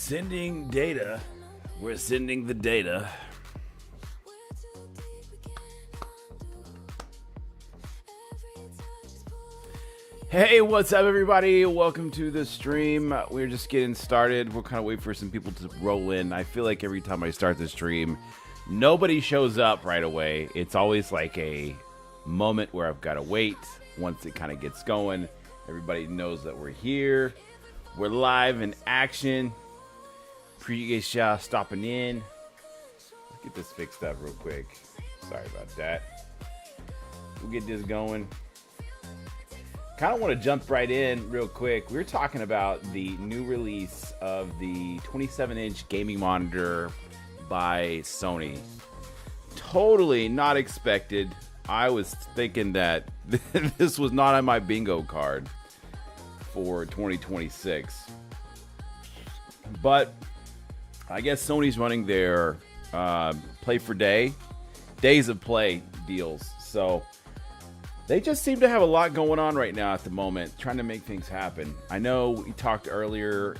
Sending data. We're sending the data. Hey, what's up, everybody? Welcome to the stream. We're just getting started. We'll kind of wait for some people to roll in. I feel like every time I start the stream, nobody shows up right away. It's always like a moment where I've got to wait. Once it kind of gets going, everybody knows that we're here. We're live in action. Appreciate y'all stopping in. Let's get this fixed up real quick. Sorry about that. We'll get this going. Kind of want to jump right in real quick. We're talking about the new release of the 27-inch gaming monitor by Sony. Totally not expected. I was thinking that this was not on my bingo card for 2026. But I guess Sony's running their play for days of play deals. So they just seem to have a lot going on right now at the moment, trying to make things happen. I know we talked earlier,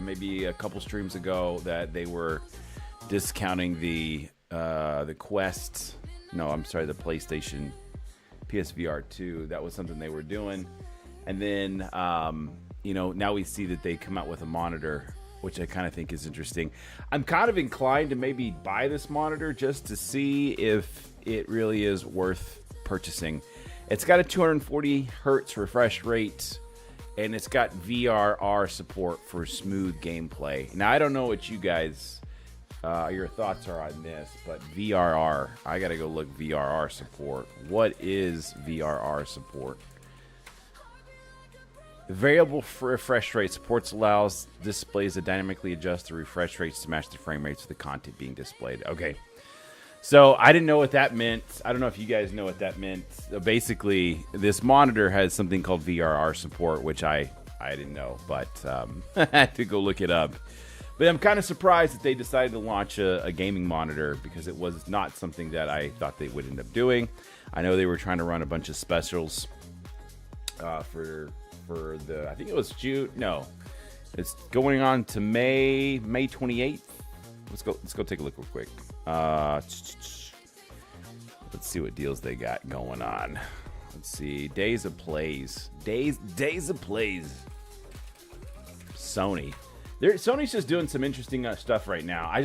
maybe a couple streams ago, that they were discounting the Quest. No, I'm sorry, the PlayStation PSVR 2. That was something they were doing. And then, now we see that they come out with a monitor, which I kind of think is interesting. I'm kind of inclined to maybe buy this monitor just to see if it really is worth purchasing. It's got a 240 hertz refresh rate, and it's got VRR support for smooth gameplay. Now, I don't know what you guys, your thoughts are on this, but VRR, I got to go look VRR support. What is VRR support? Variable refresh rate supports allows displays to dynamically adjust the refresh rates to match the frame rates of the content being displayed. Okay. So I didn't know what that meant. I don't know if you guys know what that meant. So basically, this monitor has something called VRR support, which I didn't know, but I had to go look it up. But I'm kind of surprised that they decided to launch a gaming monitor, because it was not something that I thought they would end up doing. I know they were trying to run a bunch of specials for the, I think it was June. No, it's going on to May 28th. Let's go take a look real quick. Let's see what deals they got going on. Let's see. Days of plays. Days of plays. Sony's just doing some interesting stuff right now. I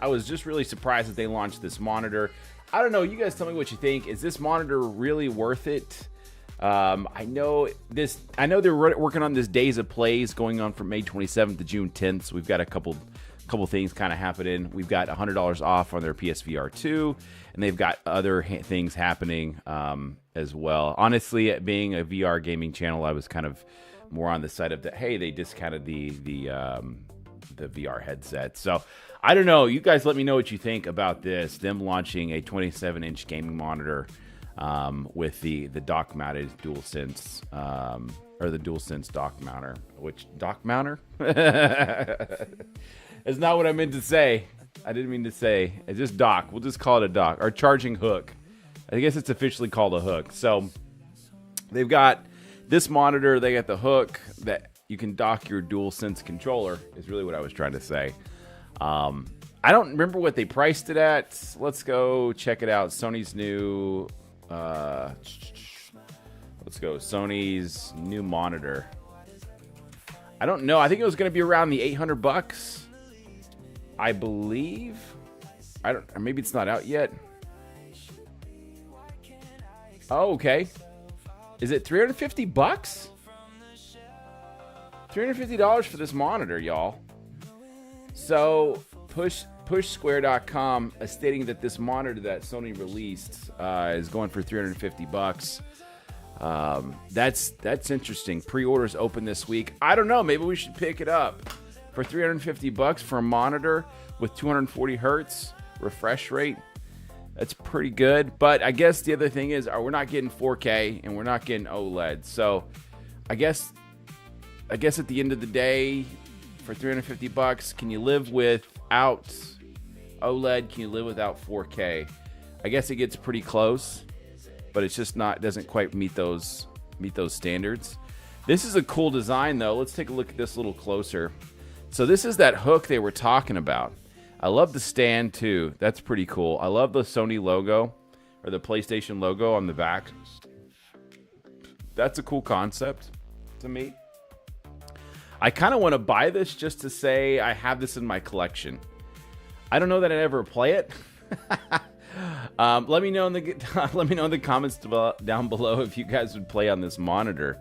was just really surprised that they launched this monitor. I don't know. You guys tell me what you think. Is this monitor really worth it? I know they're working on this Days of Plays going on from May 27th to June 10th. So we've got a couple things kind of happening. We've got $100 off on their PSVR 2, and they've got other things happening as well. Honestly, being a VR gaming channel, I was kind of more on the side of that. Hey, they discounted the VR headset. So I don't know. You guys let me know what you think about this. Them launching a 27-inch gaming monitor with the dock mounted DualSense or the DualSense dock mounter. Which dock mounter? It's not what I meant to say. I didn't mean to say. It's just dock. We'll just call it a dock. Or charging hook. I guess it's officially called a hook. So they've got this monitor. They got the hook that you can dock your DualSense controller, is really what I was trying to say. I don't remember what they priced it at. Let's go check it out. Sony's new... let's go. Sony's new monitor. I don't know. I think it was going to be around the $800. I believe. Maybe it's not out yet. Oh, okay. Is it $350? $350 for this monitor, y'all. So pushsquare.com is stating that this monitor that Sony released is going for $350. That's interesting. Pre-orders open this week. I don't know. Maybe we should pick it up. For $350 for a monitor with 240 hertz refresh rate, that's pretty good. But I guess the other thing is, we're not getting 4K and we're not getting OLED. So I guess at the end of the day, for $350, can you live without OLED? Can you live without 4K? I guess it gets pretty close, but it's just not, doesn't quite meet those standards. This is a cool design though. Let's take a look at this a little closer. So this is that hook they were talking about. I love the stand too. That's pretty cool. I love the Sony logo or the PlayStation logo on the back. That's a cool concept to me. I kind of want to buy this just to say I have this in my collection. I don't know that I'd ever play it. Let me know in the comments down below if you guys would play on this monitor.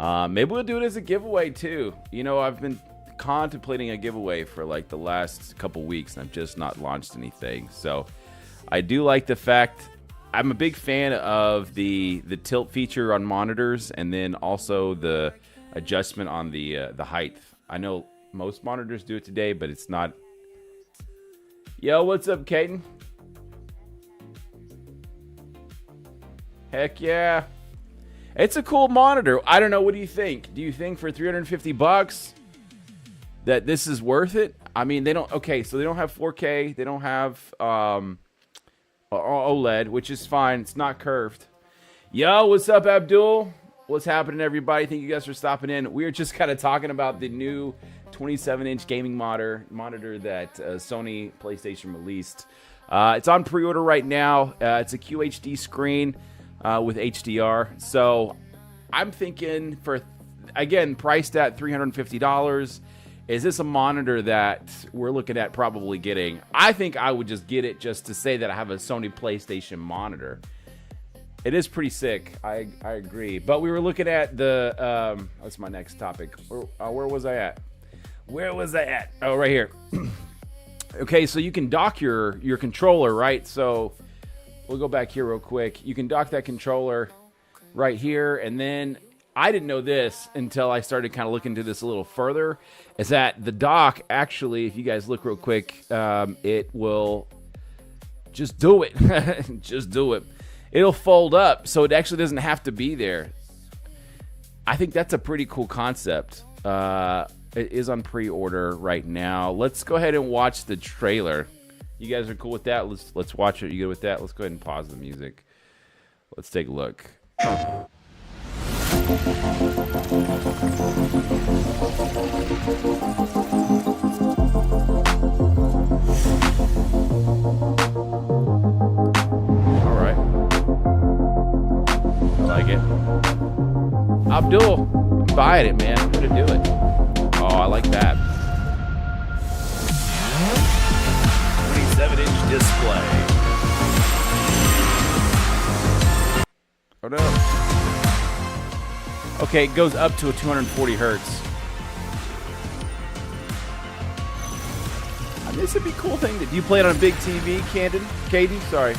Maybe we'll do it as a giveaway too. You know, I've been contemplating a giveaway for like the last couple weeks, and I've just not launched anything. So I do like the fact I'm a big fan of the tilt feature on monitors, and then also the adjustment on the height. I know most monitors do it today, but it's not. Yo, what's up, Caden? Heck yeah. It's a cool monitor. I don't know. What do you think? Do you think for $350 that this is worth it? I mean, they don't. Okay, so they don't have 4K. They don't have OLED, which is fine. It's not curved. Yo, what's up, Abdul? What's happening, everybody? Thank you guys for stopping in. We were just kind of talking about the new 27-inch gaming monitor that Sony PlayStation released. It's on pre-order right now. It's a QHD screen with HDR. So I'm thinking again, priced at $350. Is this a monitor that we're looking at probably getting? I think I would just get it just to say that I have a Sony PlayStation monitor. It is pretty sick. I agree. But we were looking at the... that's my next topic. Where was I at? Where was I at? Oh, right here. Okay, so you can dock your controller, right? So we'll go back here real quick. You can dock that controller right here, and then I didn't know this until I started kind of looking into this a little further, is that the dock actually, if you guys look real quick, it will just do it. Just do it. It'll fold up, so it actually doesn't have to be there. I think that's a pretty cool concept. It is on pre-order right now. Let's go ahead and watch the trailer. You guys are cool with that? Let's watch it. You good with that? Let's go ahead and pause the music. Let's take a look. All right. I like it. Abdul, I'm buying it, man. I'm gonna do it. Oh, I like that. 27-inch display. Oh no. Okay, it goes up to a 240 hertz. I mean, this would be a cool thing. Do you play it on a big TV, Caden? Sorry.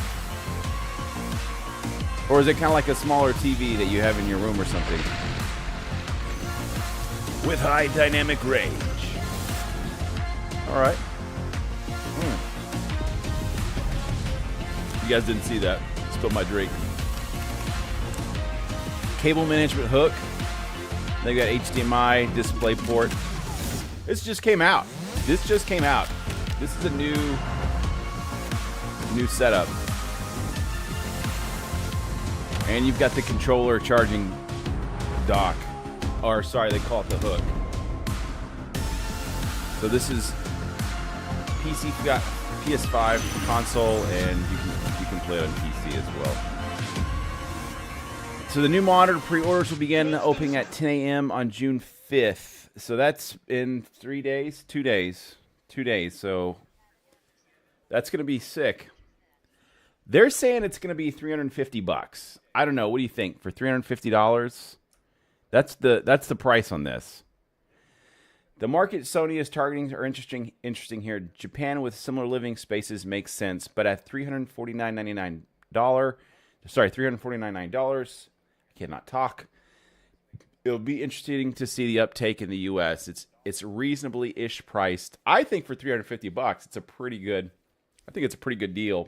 Or is it kind of like a smaller TV that you have in your room or something? With high dynamic range. All right. You guys didn't see that. Spilled my drink. Cable management hook. They got HDMI display port. This just came out. This is a new setup. And you've got the controller charging dock. Or sorry, they call it the hook. So this is PC, you got PS5 console, and you can play it on PC as well. So the new monitor pre-orders will begin opening at 10 a.m. on June 5th. So that's in 3 days, 2 days, 2 days. So that's going to be sick. They're saying it's going to be $350. I don't know. What do you think? For $350? That's the price on this. The market Sony is targeting are interesting here. Japan with similar living spaces makes sense, but at $349.99, $349.99, I cannot talk. It'll be interesting to see the uptake in the U.S. It's reasonably ish priced. I think for $350, it's a pretty good. I think it's a pretty good deal.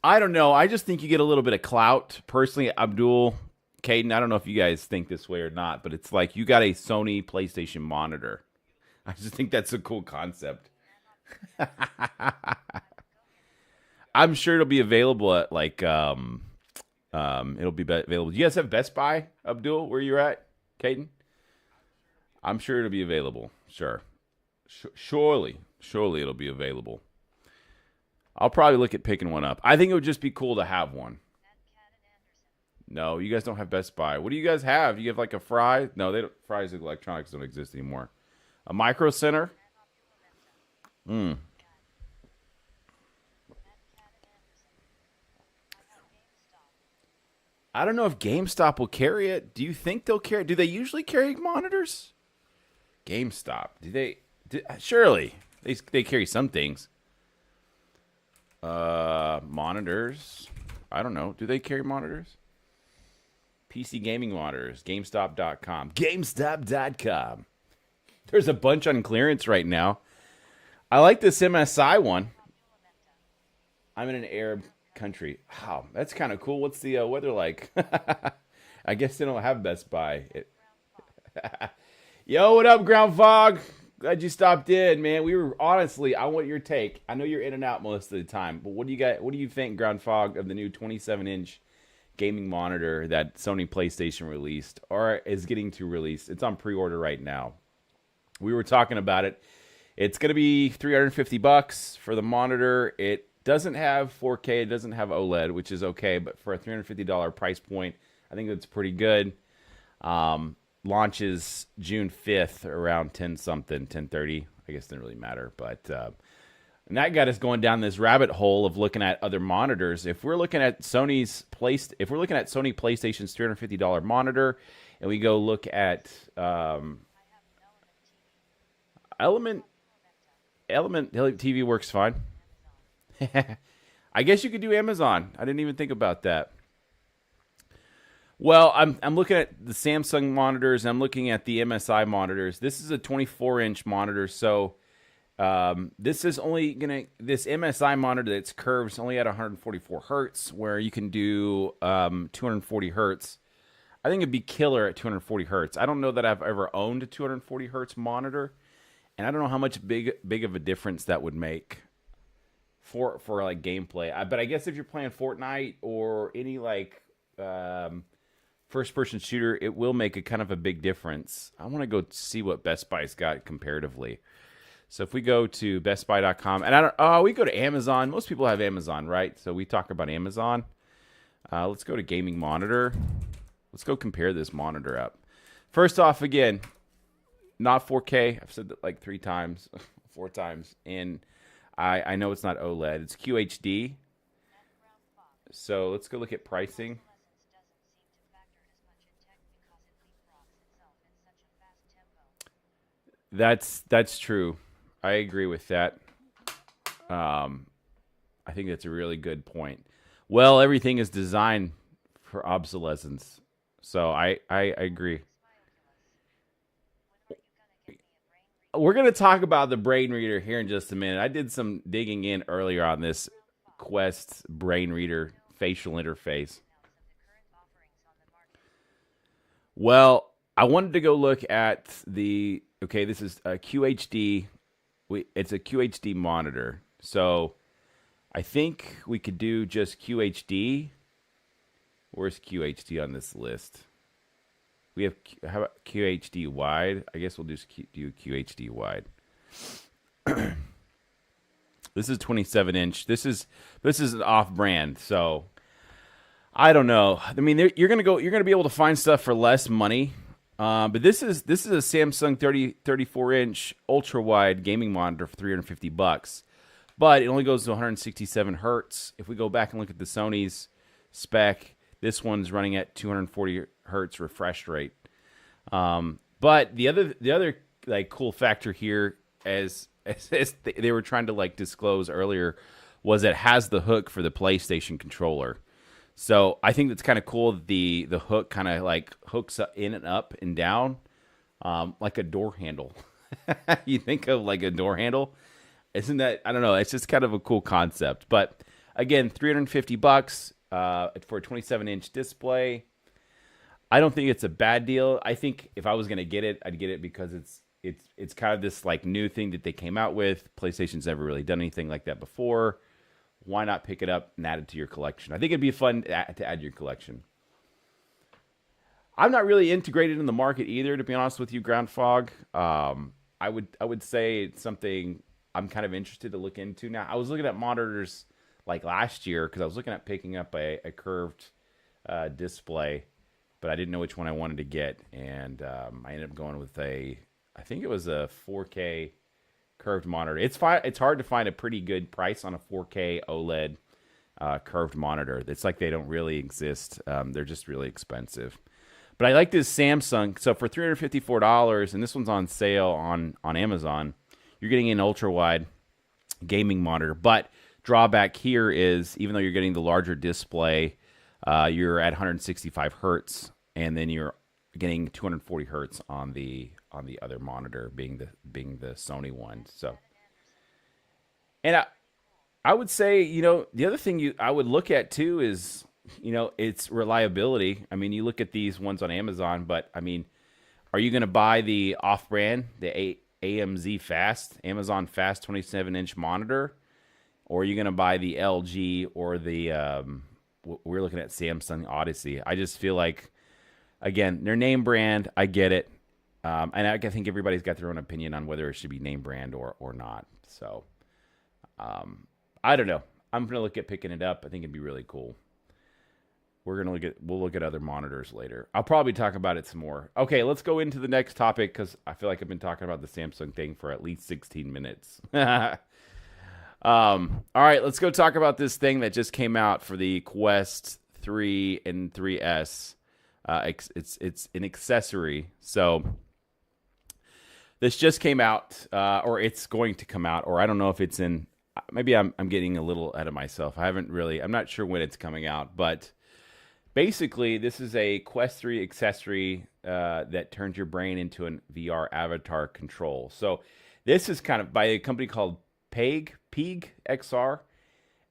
I don't know. I just think you get a little bit of clout. Personally, Abdul, Caden, I don't know if you guys think this way or not, but it's like you got a Sony PlayStation monitor. I just think that's a cool concept. I'm sure it'll be available at like it'll be available. Do you guys have Best Buy, Abdul, where you're at, Caden? I'm sure it'll be available. Sure. Surely it'll be available. I'll probably look at picking one up. I think it would just be cool to have one. No, you guys don't have Best Buy. What do you guys have? You have like a Fry? No, they don't. Fry's Electronics don't exist anymore. A Micro Center? Hmm. I don't know if GameStop will carry it. Do you think they'll carry it? Do they usually carry monitors? GameStop. Surely. They carry some things. Monitors. I don't know. Do they carry monitors? PC gaming monitors. GameStop.com. GameStop.com. There's a bunch on clearance right now. I like this MSI one. I'm in an Arab country. Wow, that's kind of cool. What's the weather like? I guess they don't have Best Buy. Yo, what up, Ground Fog? Glad you stopped in, man. I want your take. I know you're in and out most of the time, but what do you got? What do you think, Ground Fog, of the new 27-inch gaming monitor that Sony PlayStation released or is getting to release? It's on pre-order right now. We were talking about it. It's going to be $350 for the monitor. It doesn't have 4K. It doesn't have OLED, which is okay. But for a $350 price point, I think that's pretty good. Launches June 5th around 10-something, 10:30. I guess it didn't really matter. But and that got us going down this rabbit hole of looking at other monitors. If we're looking at Sony PlayStation's $350 monitor, and we go look at Element TV works fine. I guess you could do Amazon. I didn't even think about that. Well, I'm looking at the Samsung monitors. And I'm looking at the MSI monitors. This is a 24-inch monitor, so this MSI monitor that's curved is only at 144 hertz, where you can do 240 hertz. I think it'd be killer at 240 hertz. I don't know that I've ever owned a 240 hertz monitor, and I don't know how much big of a difference that would make for like gameplay. But I guess if you're playing Fortnite or any like first-person shooter, it will make a kind of a big difference. I want to go see what Best Buy's got comparatively. So if we go to bestbuy.com, and we go to Amazon. Most people have Amazon, right? So we talk about Amazon. Let's go to gaming monitor. Let's go compare this monitor up. First off, again, not 4K. I've said that like 4 times. And I know it's not OLED. It's QHD. So let's go look at pricing. That's true. I agree with that. I think that's a really good point. Well, everything is designed for obsolescence. So I agree. We're going to talk about the brain reader here in just a minute. I did some digging in earlier on this Quest brain reader facial interface. Well, I wanted to go look at this is a QHD. It's a QHD monitor. So I think we could do just QHD. Where's QHD on this list? We have, how about QHD wide? I guess we'll just do QHD wide. This is 27-inch. This is an off-brand, so I don't know. I mean, you're gonna be able to find stuff for less money. But this is a Samsung 34-inch ultra-wide gaming monitor for $350. But it only goes to 167 hertz. If we go back and look at the Sony's spec, this one's running at 240 hertz refresh rate. But the other like cool factor here, as they were trying to like disclose earlier, was it has the hook for the PlayStation controller. So I think that's kind of cool. The hook kind of like hooks up in and up and down, like a door handle. You think of like a door handle, isn't that? I don't know. It's just kind of a cool concept. But again, $350 for a 27-inch display. I don't think it's a bad deal. I think if I was gonna get it, I'd get it because it's kind of this like new thing that they came out with. PlayStation's never really done anything like that before. Why not pick it up and add it to your collection? I think it'd be fun to add to your collection. I'm not really integrated in the market either, to be honest with you, Ground Fog. I would say it's something I'm kind of interested to look into now. I was looking at monitors like last year because I was looking at picking up a curved display, but I didn't know which one I wanted to get, and I ended up going with I think it was a 4K curved monitor. It's hard to find a pretty good price on a 4K OLED curved monitor. It's like they don't really exist. They're just really expensive. But I like this Samsung. So for $354, and this one's on sale on Amazon, you're getting an ultra wide gaming monitor. But drawback here is even though you're getting the larger display, you're at 165 hertz, and then you're getting 240 hertz on the other monitor, being the Sony one. So, and I would say, the other thing I would look at too is, its reliability. I mean, you look at these ones on Amazon, but I mean, are you going to buy the off-brand, the AMZ Fast, Amazon Fast 27-inch monitor, or are you going to buy the LG or the we're looking at Samsung Odyssey? I just feel like, again, they're name brand. I get it. And I think everybody's got their own opinion on whether it should be name brand or not. So, I don't know. I'm going to look at picking it up. I think it'd be really cool. We'll look at other monitors later. I'll probably talk about it some more. Okay, let's go into the next topic because I feel like I've been talking about the Samsung thing for at least 16 minutes. All right, let's go talk about this thing that just came out for the Quest 3 and 3S. It's an accessory. So this just came out, or it's going to come out, or I don't know if it's in. Maybe I'm getting a little ahead of myself. I'm not sure when it's coming out, but basically this is a Quest 3 accessory that turns your brain into a VR avatar control. So this is kind of by a company called Peg XR,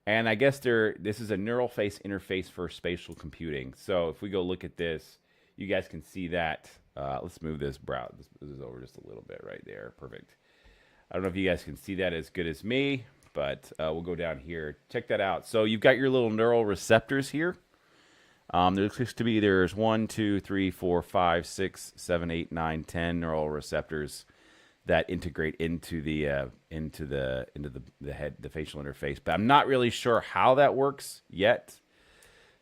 and I guess this is a neural face interface for spatial computing. So if we go look at this, you guys can see that. Let's move this This is over just a little bit right there. Perfect. I don't know if you guys can see that as good as me, but we'll go down here. Check that out. So you've got your little neural receptors here. There looks to be there's 1, 2, 3, 4, 5, 6, 7, 8, 9, 10 neural receptors that integrate into the head, the facial interface. But I'm not really sure how that works yet.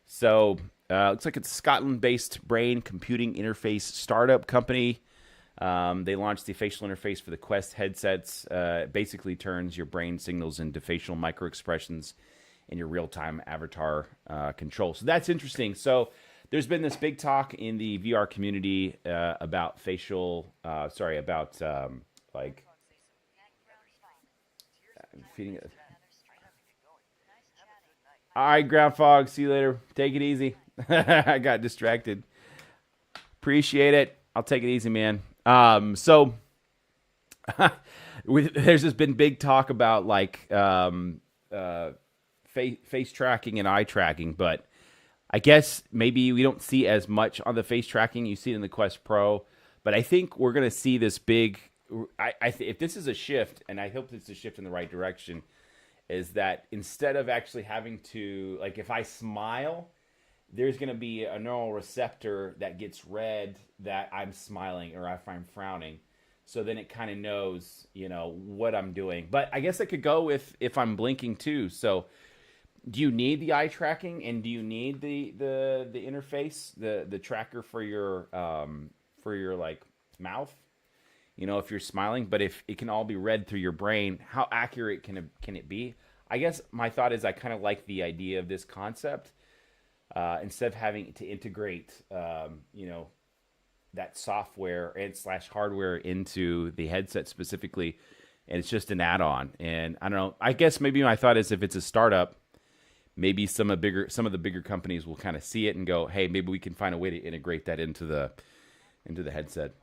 So looks like it's a Scotland-based brain computing interface startup company. They launched the facial interface for the Quest headsets. Basically turns your brain signals into facial microexpressions in your real-time avatar control. So that's interesting. So there's been this big talk in the VR community about like feeding it. All right, Ground Fog. See you later. Take it easy. I got distracted. Appreciate it. I'll take it easy, man. So there's just been big talk about like face tracking and eye tracking, but I guess maybe we don't see as much on the face tracking. You see it in the Quest Pro, but I think we're going to see this big. If this is a shift, and I hope it's a shift in the right direction, is that instead of actually having to, like, if I smile, there's going to be a neural receptor that gets read that I'm smiling or if I'm frowning. So then it kind of knows, what I'm doing. But I guess it could go if I'm blinking too. So do you need the eye tracking, and do you need the interface, the tracker for your like mouth? If you're smiling, but if it can all be read through your brain, how accurate can it be? I guess my thought is I kind of like the idea of this concept. Instead of having to integrate, that software and / hardware into the headset specifically, and it's just an add-on. And I don't know. I guess maybe my thought is if it's a startup, maybe some of the bigger companies will kind of see it and go, "Hey, maybe we can find a way to integrate that into the headset."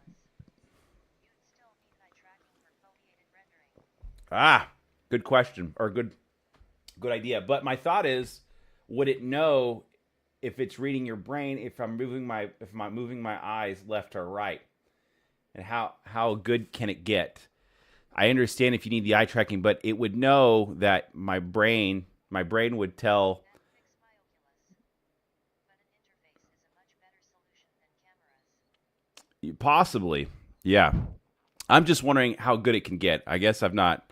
Good question, or good idea. But my thought is, would it know if it's reading your brain if I'm moving my eyes left or right? And how good can it get? I understand if you need the eye tracking, but it would know that my brain would tell. Possibly. Yeah. I'm just wondering how good it can get. I guess I've not.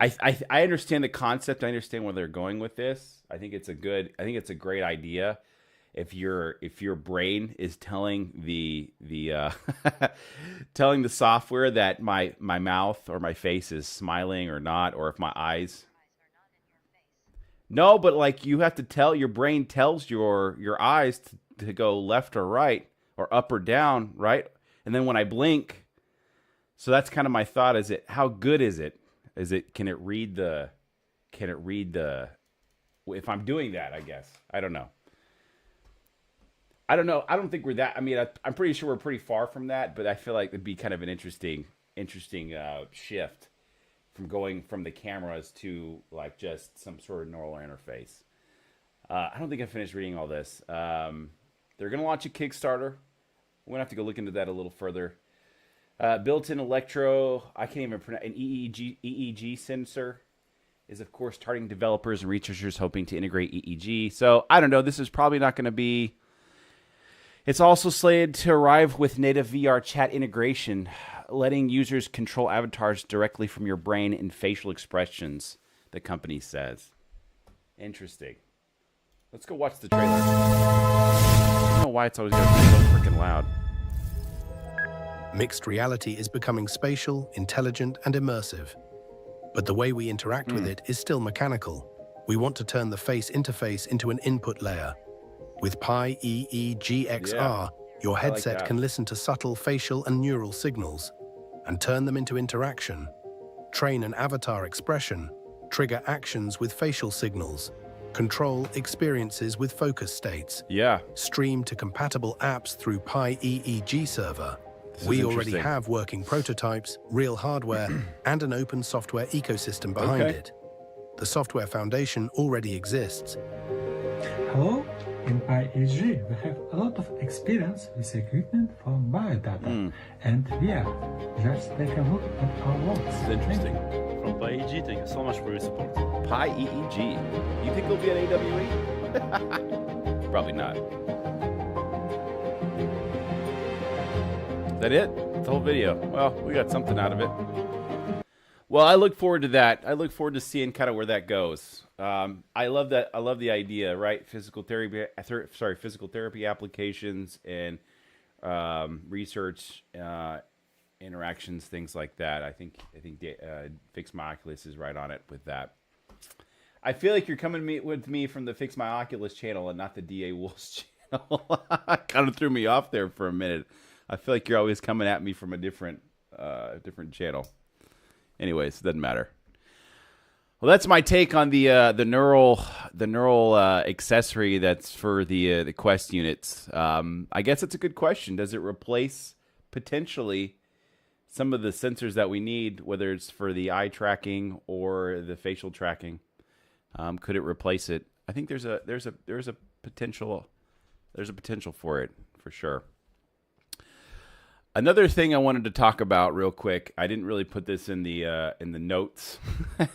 I understand the concept. I understand where they're going with this. I think it's a great idea. If your brain is telling the telling the software that my mouth or my face is smiling or not, or if my eyes. No, but like you have to tell your brain tells your eyes to go left or right or up or down, right? And then when I blink, so that's kind of my thought. Is it how good is it? Can it read the if I'm doing that, I guess. I don't know. I don't think we're that. I mean, I'm pretty sure we're pretty far from that, but I feel like it'd be kind of an interesting shift from going from the cameras to like just some sort of neural interface. I don't think I finished reading all this. They're going to launch a Kickstarter. We're going to have to go look into that a little further. Built-in I can't even pronounce, an EEG sensor is, of course, targeting developers and researchers hoping to integrate EEG. So, I don't know. This is probably not going to be... It's also slated to arrive with native VR chat integration, letting users control avatars directly from your brain and facial expressions, the company says. Interesting. Let's go watch the trailer. I don't know why it's always going to be so freaking loud. Mixed reality is becoming spatial, intelligent, and immersive. But the way we interact with it is still mechanical. We want to turn the face interface into an input layer. With Pi EEGXR, your headset can listen to subtle facial and neural signals and turn them into interaction, train an avatar expression, trigger actions with facial signals, control experiences with focus states, stream to compatible apps through Pi EEG server. We already have working prototypes, real hardware, and an open software ecosystem behind it. The software foundation already exists. Hello, in IEG we have a lot of experience with equipment from biodata, and just take a look at our works. This is interesting. From IEG, thank you so much for your support. Pi EEG. You think it'll be at AWE? Probably not. Is that it? It's the whole video. Well, we got something out of it. Well, I look forward to that. I look forward to seeing kind of where that goes. I love that. I love the idea, right? Physical therapy applications and research interactions, things like that. I think Fix My Oculus is right on it with that. I feel like you're coming with me from the Fix My Oculus channel and not the DA Wolves channel. Kind of threw me off there for a minute. I feel like you're always coming at me from a different channel. Anyways, it doesn't matter. Well, that's my take on the neural accessory that's for the Quest units. I guess it's a good question. Does it replace potentially some of the sensors that we need, whether it's for the eye tracking or the facial tracking? Could it replace it? I think there's a potential for it for sure. Another thing I wanted to talk about real quick. I didn't really put this in the notes,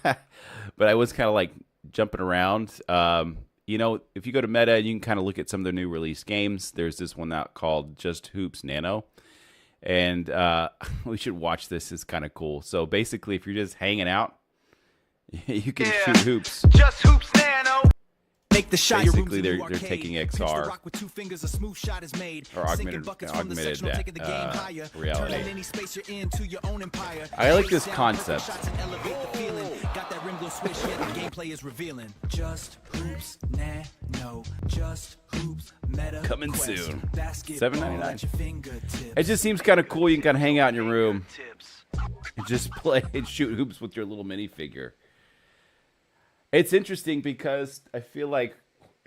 but I was kind of like jumping around. You know, if you go to Meta, you can kind of look at some of their new release games. There's this one out called Just Hoops Nano, and we should watch this. It's kind of cool. So basically, if you're just hanging out, you can shoot hoops. Just Hoops Nano. Make the shot. Basically, they're taking XR or augmented reality. I like this concept. Coming soon. $7.99. It just seems kind of cool. You can kind of hang out in your room and just play and shoot hoops with your little minifigure. It's interesting because I feel like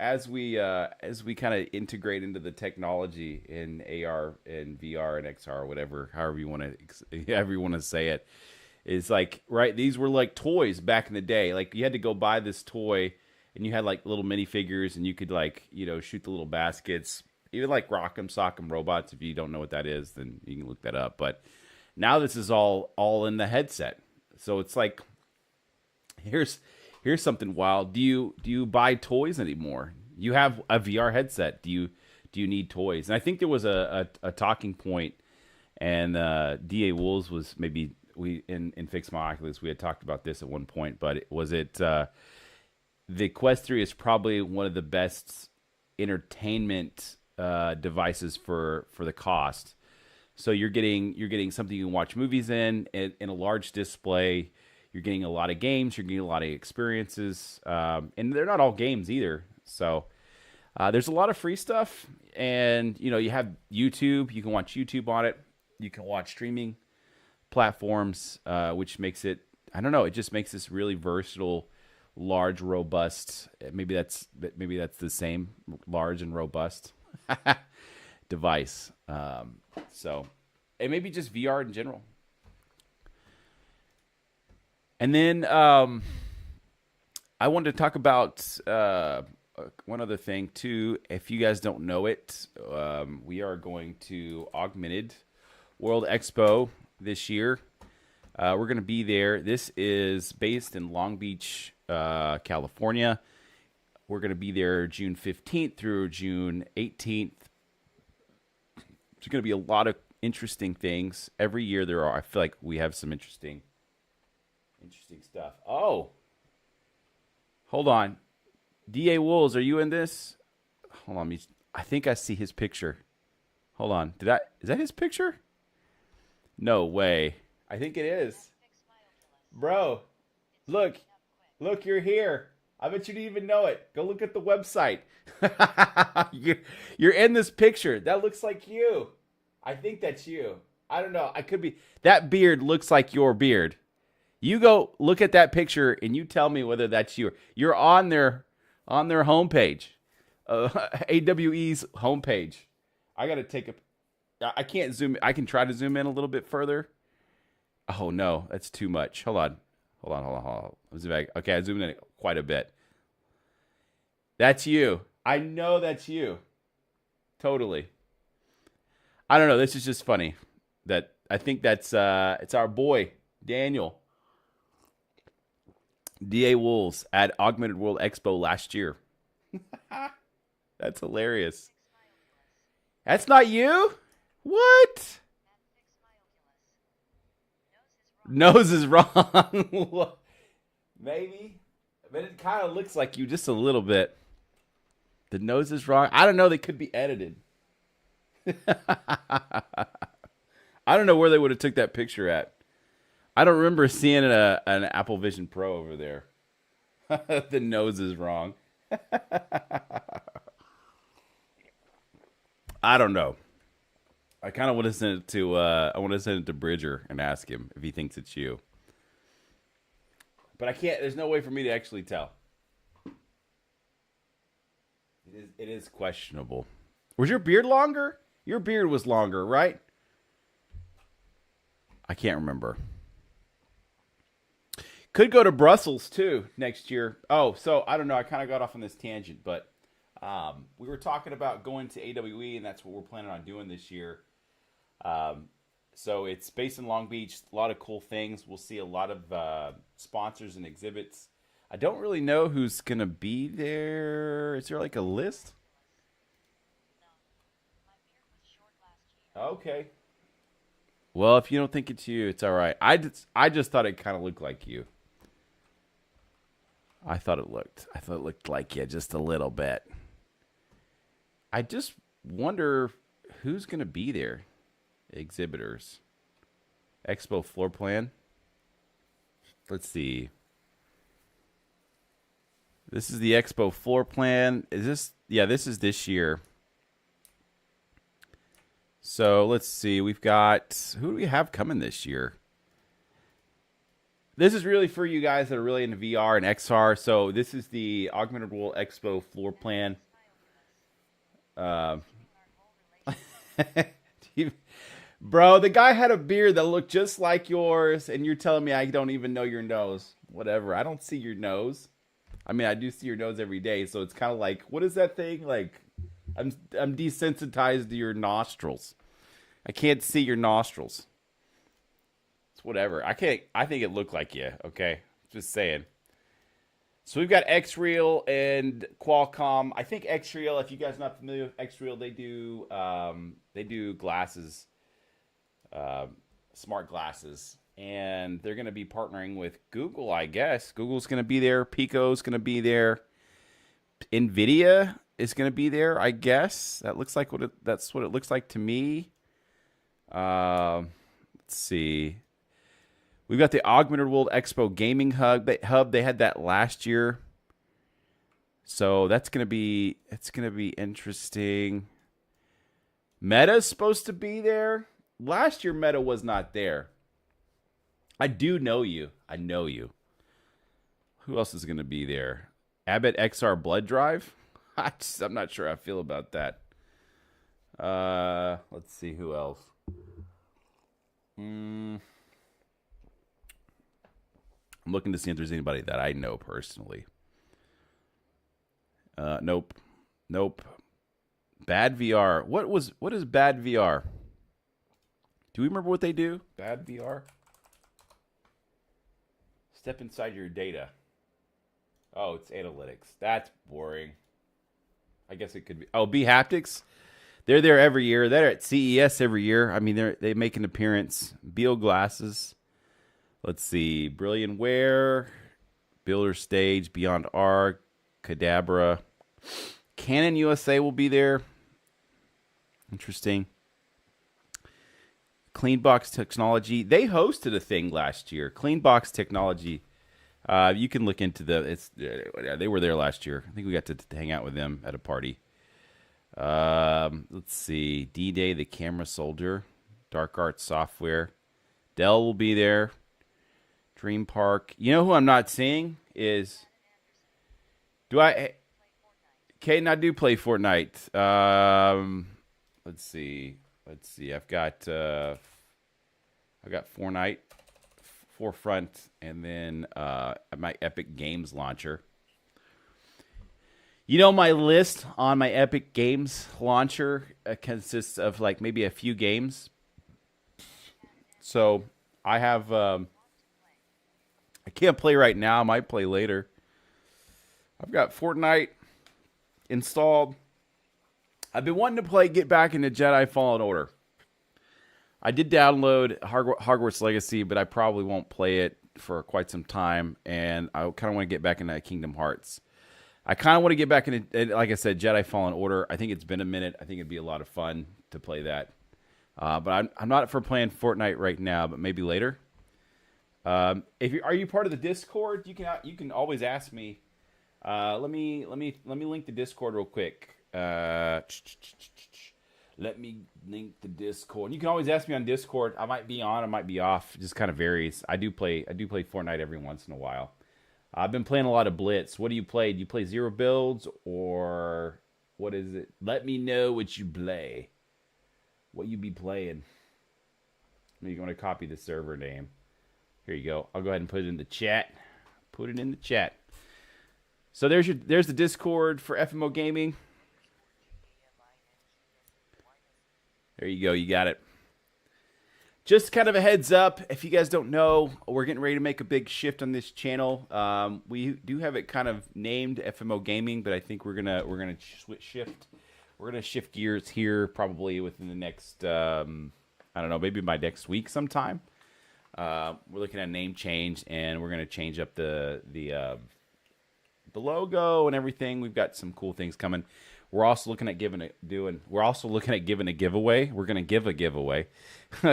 as we kind of integrate into the technology in AR and VR and XR, whatever, however you want to say it, is like, right, these were like toys back in the day. Like you had to go buy this toy and you had like little minifigures and you could like, you know, shoot the little baskets, even like Rock'em Sock'em Robots. If you don't know what that is, then you can look that up. But now this is all in the headset. So it's like, here's something wild. Do you buy toys anymore? You have a VR headset. Do you need toys? And I think there was a talking point And DA Wolves was maybe we in Fix My Oculus we had talked about this at one point, but the Quest 3 is probably one of the best entertainment devices for the cost. So you're getting something you can watch movies in a large display. You're getting a lot of games. You're getting a lot of experiences, and they're not all games either. So there's a lot of free stuff, and you have YouTube. You can watch YouTube on it. You can watch streaming platforms, which makes it, I don't know, it just makes this really versatile, large, robust. Maybe that's the same, large and robust device. So, and maybe just VR in general. And then I wanted to talk about one other thing too. If you guys don't know it, we are going to Augmented World Expo this year. We're going to be there. This is based in Long Beach, California. We're going to be there June 15th through June 18th. There's going to be a lot of interesting things. Every year there are. I feel like we have some interesting stuff. Oh, hold on. DA Wolves, are you in this? Hold on. I think I see his picture. Hold on. Is that his picture? No way. I think it is. Bro, look, you're here. I bet you didn't even know it. Go look at the website. You're in this picture. That looks like you. I think that's you. I don't know. I could be. That beard looks like your beard. You go look at that picture and you tell me whether that's you. You're on their homepage, AWE's homepage. I gotta take a. I can't zoom. I can try to zoom in a little bit further. Oh no, that's too much. Hold on. I'll zoom back. Okay, I zoomed in quite a bit. That's you. I know that's you. Totally. I don't know. This is just funny. That I think that's it's our boy Daniel. DA Wolves at Augmented World Expo last year. That's hilarious. That's not you? What? Nose is wrong. Maybe. But it kind of looks like you just a little bit. The nose is wrong. I don't know. They could be edited. I don't know where they would have took that picture at. I don't remember seeing an Apple Vision Pro over there. The nose is wrong. I don't know. I kind of want to send it to Bridger and ask him if he thinks it's you. But I can't. There's no way for me to actually tell. It is questionable. Was your beard longer? Your beard was longer, right? I can't remember. Could go to Brussels too next year. Oh, so I don't know. I kind of got off on this tangent, but we were talking about going to AWE, and that's what we're planning on doing this year. So it's based in Long Beach. A lot of cool things. We'll see a lot of sponsors and exhibits. I don't really know who's going to be there. Is there like a list? Okay. Well, if you don't think it's you, it's all right. I just thought it kind of looked like you. I thought it looked like you just a little bit. I just wonder who's going to be there. Exhibitors. Expo floor plan. Let's see. This is the Expo floor plan. Is this? Yeah, this is this year. So let's see. We've got, who do we have coming this year? This is really for you guys that are really into VR and XR. So this is the Augmented World Expo floor plan. Bro, the guy had a beard that looked just like yours, and you're telling me I don't even know your nose. Whatever. I don't see your nose. I mean, I do see your nose every day, so it's kind of like, what is that thing? Like, I'm desensitized to your nostrils. I can't see your nostrils. It's whatever. I think it looked like you. Okay, just saying. So we've got X-Real and Qualcomm. I think X-Real, if you guys are not familiar with X-Real, they do glasses. smart glasses. And they're going to be partnering with Google, I guess. Google's going to be there. Pico's going to be there. NVIDIA is going to be there, I guess. That's what it looks like to me. Let's see. We've got the Augmented World Expo Gaming Hub. They had that last year. So it's going to be interesting. Meta's supposed to be there. Last year Meta was not there. I do know you. I know you. Who else is going to be there? Abbott XR Blood Drive? I'm not sure how I feel about that. Let's see who else. I'm looking to see if there's anybody that I know personally. Nope. Bad VR. What is Bad VR? Do we remember what they do? Bad VR? Step inside your data. Oh, it's analytics. That's boring. I guess it could be. Oh, B Haptics. They're there every year. They're at CES every year. I mean, they make an appearance. Beal Glasses. Let's see. Brilliant Wear. Builder Stage. Beyond Arc. Cadabra. Canon USA will be there. Interesting. Cleanbox Technology. They hosted a thing last year. Cleanbox Technology. You can look into they were there last year. I think we got to hang out with them at a party. Let's see. D-Day, the Camera Soldier. Dark Arts Software. Dell will be there. Dream Park. You know who I'm not seeing is... Caden, I do play Fortnite. Let's see. I've got Fortnite, Forefront, and then my Epic Games launcher. You know, my list on my Epic Games launcher consists of like maybe a few games. So I have I can't play right now. I might play later. I've got Fortnite installed. I've been wanting to get back into Jedi Fallen Order. I did download Hogwarts Legacy, but I probably won't play it for quite some time. And I kind of want to get back into Kingdom Hearts. I kind of want to get back into, like I said, Jedi Fallen Order. I think it's been a minute. I think it'd be a lot of fun to play that. But I'm not for playing Fortnite right now, but maybe later. Are you part of the Discord? You can always ask me. Let me link the Discord real quick. Let me link the Discord. You can always ask me on Discord. I might be on, I might be off. It just kind of varies. I do play Fortnite every once in a while. I've been playing a lot of Blitz. What do you play? Do you play zero builds or what is it? Let me know what you play. What you be playing. You're going to copy the server name. Here you go. I'll go ahead and put it in the chat. Put it in the chat. So there's the Discord for FMO Gaming. There you go. You got it. Just kind of a heads up, if you guys don't know, we're getting ready to make a big shift on this channel. We do have it kind of named FMO Gaming, but I think we're gonna shift. We're gonna shift gears here probably within the next I don't know, maybe by next week sometime. We're looking at a name change, and we're gonna change up the logo and everything. We've got some cool things coming. We're also looking at giving a giveaway. We're gonna give a giveaway.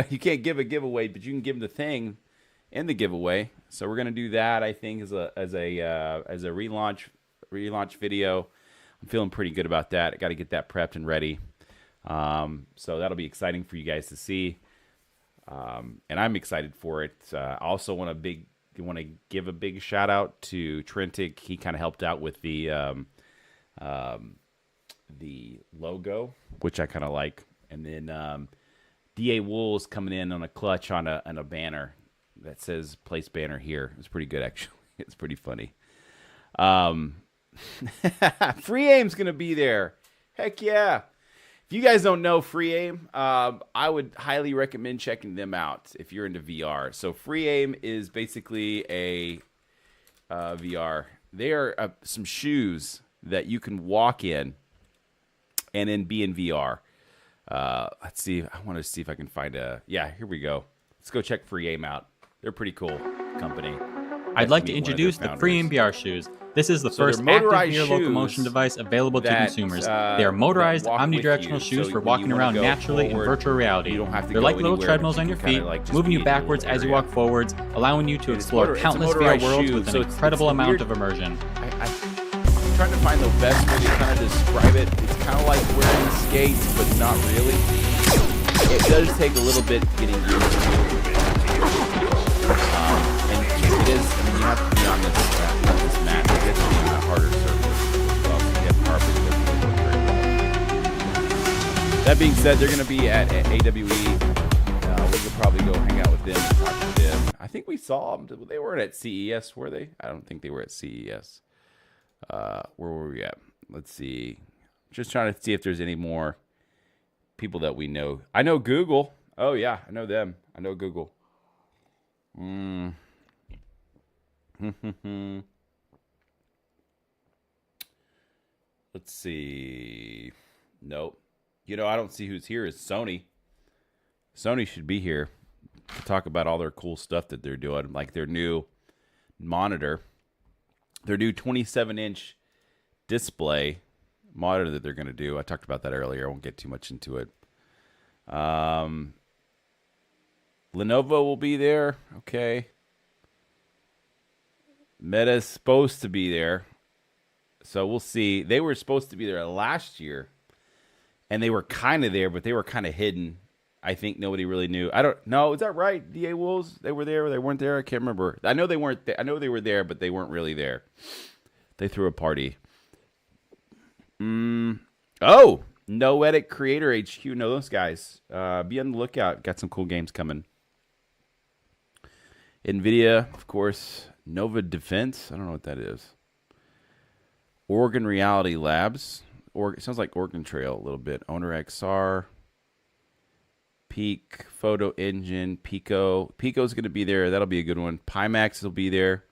You can't give a giveaway, but you can give the thing in the giveaway. So we're gonna do that. I think as a relaunch video. I'm feeling pretty good about that. I got to get that prepped and ready. So that'll be exciting for you guys to see. And I'm excited for it. I also want to give a big shout out to Trentic. He kind of helped out with the logo, which I kind of like. And then DA Wool is coming in on a clutch on a banner that says "Place banner here." It's pretty good, actually. It's pretty funny. Free Aim's gonna be there. Heck yeah! If you guys don't know Free Aim, I would highly recommend checking them out if you're into VR. So Free Aim is basically a VR. They are some shoes that you can walk in and then be in VR. Let's see. I want to see if I can find a. Yeah, here we go. Let's go check Free Aim out. They're a pretty cool company. I'd like to introduce the Free MBR shoes. This is the first active motorized gear locomotion shoes device available to that, consumers. They are motorized, that walk with omnidirectional you. shoes So for when walking you wanna around go naturally forward, in virtual reality. you don't have to They're go like little anywhere, treadmills but on you your can kinda, feet, like, just moving be you in the backwards little as you area. walk forwards, allowing you to It's explore motor- it's a countless VR motorized worlds shoe, with so an it's incredible a amount weird- of immersion. I'm trying to find the best way to kind of describe it. It's kind of like wearing skates, but not really. It does take a little bit getting used to. And it is, I mean, you have to be on this mat. It gets to be on a harder surface. Well, you have carpet, it doesn't work very well. That being said, they're going to be at AWE. We could probably go hang out with them and talk to them. I think we saw them. They weren't at CES, were they? I don't think they were at CES. Where were we at? Let's see. Just trying to see if there's any more people that we know. I know Google. Oh, yeah. I know them. I know Google. Let's see. Nope. You know, I don't see who's here. Is Sony. Sony should be here to talk about all their cool stuff that they're doing, like their new monitor, their new 27-inch display monitor that they're going to do. I talked about that earlier. I won't get too much into it. Lenovo will be there. Okay. Meta's supposed to be there. So we'll see. They were supposed to be there last year, and they were kind of there, but they were kind of hidden. I think nobody really knew. I don't know. Is that right? DA Wolves, they were there or they weren't there? I can't remember. I know they weren't. I know they were there, but they weren't really there. They threw a party. Oh, No Edit Creator HQ. Know those guys. Be on the lookout. Got some cool games coming. NVIDIA, of course. Nova Defense. I don't know what that is. Oregon Reality Labs. It sounds like Oregon Trail a little bit. Owner XR. Peak, Photo Engine, Pico. Pico's going to be there. That'll be a good one. Pimax will be there.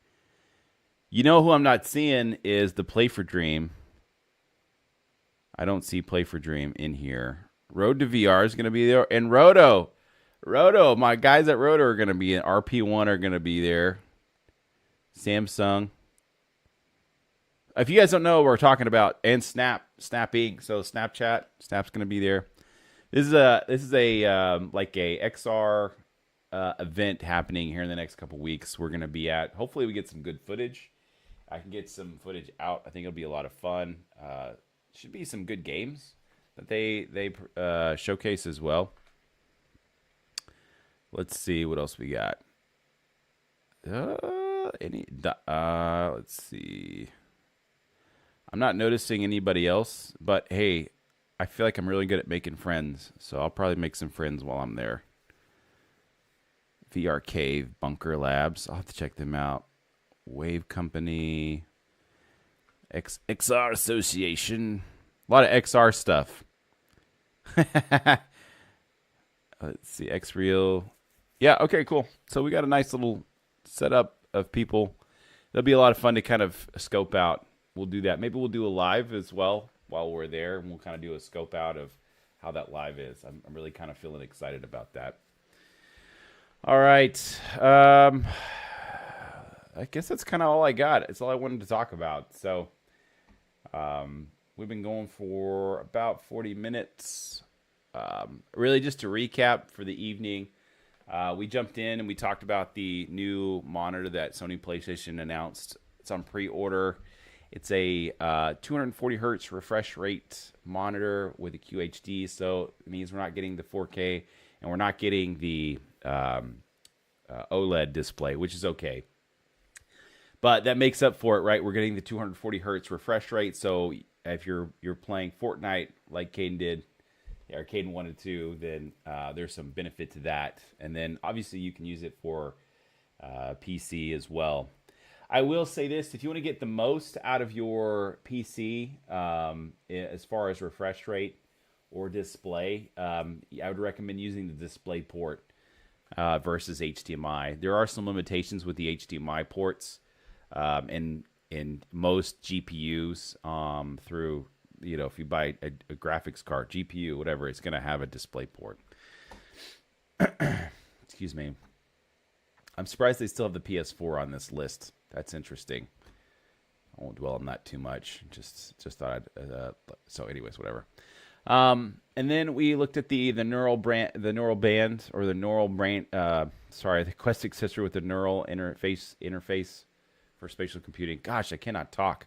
You know who I'm not seeing is the Play for Dream. I don't see Play for Dream in here. Road to VR is going to be there. And Roto, my guys at Roto are going to be in. RP1 are going to be there. Samsung. If you guys don't know what we're talking about, and Snap Inc. So Snapchat, Snap's going to be there. This is a like a XR event happening here in the next couple weeks. We're gonna be at. Hopefully, we get some good footage. I can get some footage out. I think it'll be a lot of fun. Should be some good games that they showcase as well. Let's see what else we got. Let's see. I'm not noticing anybody else, but hey. I feel like I'm really good at making friends, so I'll probably make some friends while I'm there. VR Cave, Bunker Labs. I'll have to check them out. Wave Company, XR Association. A lot of XR stuff. Let's see, Xreal. Yeah, okay, cool. So we got a nice little setup of people. It'll be a lot of fun to kind of scope out. We'll do that. Maybe we'll do a live as well while we're there, and we'll kind of do a scope out of how that live is. I'm really kind of feeling excited about that. All right. I guess that's kind of all I got. It's all I wanted to talk about. So we've been going for about 40 minutes. Really just to recap for the evening, we jumped in and we talked about the new monitor that Sony PlayStation announced. It's on pre-order. It's a 240 hertz refresh rate monitor with a QHD, so it means we're not getting the 4K and we're not getting the OLED display, which is okay. But that makes up for it, right? We're getting the 240 hertz refresh rate, so if you're playing Fortnite like Caden did, or Caden wanted to, then there's some benefit to that. And then obviously you can use it for PC as well. I will say this, if you want to get the most out of your PC as far as refresh rate or display, I would recommend using the display port versus HDMI. There are some limitations with the HDMI ports in most GPUs through if you buy a graphics card, GPU, whatever, it's going to have a display port. Excuse me. I'm surprised they still have the PS4 on this list. That's interesting. I won't dwell on that too much. Just thought I'd, so anyways, whatever. And then we looked at the neural band, the Quest accessory with the neural interface for spatial computing. Gosh, I cannot talk.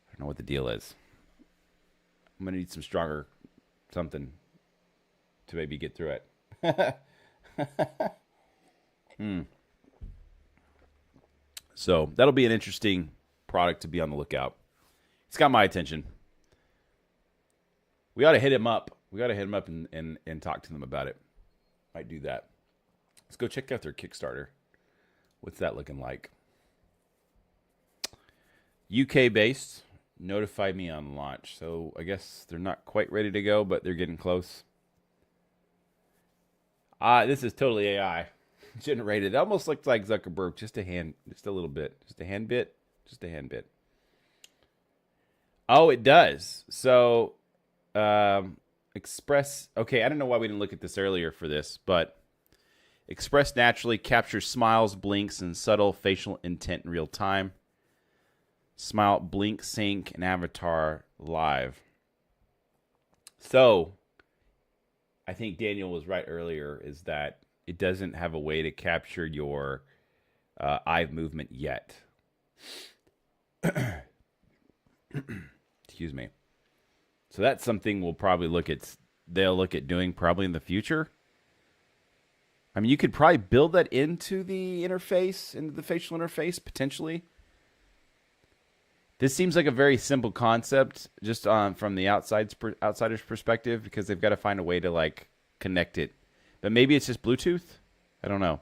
I don't know what the deal is. I'm gonna need some stronger something to maybe get through it. So that'll be an interesting product to be on the lookout. It's got my attention. We ought to hit him up. And talk to them about it. Might do that. Let's go check out their Kickstarter. What's that looking like? UK based. Notify me on launch. So I guess they're not quite ready to go, but they're getting close. This is totally AI generated. It almost looks like Zuckerberg. Just a little bit. Just a hand bit. Oh, it does. So, Express. Okay, I don't know why we didn't look at this earlier for this, but Express naturally captures smiles, blinks, and subtle facial intent in real time. Smile, blink, sync, and avatar live. So, I think Daniel was right earlier, is that it doesn't have a way to capture your eye movement yet. Excuse me. So that's something we'll probably they'll look at doing probably in the future. I mean, you could probably build that into the interface, into the facial interface, potentially. This seems like a very simple concept, just from the outsider's perspective, because they've got to find a way to like connect it. But maybe it's just Bluetooth. I don't know.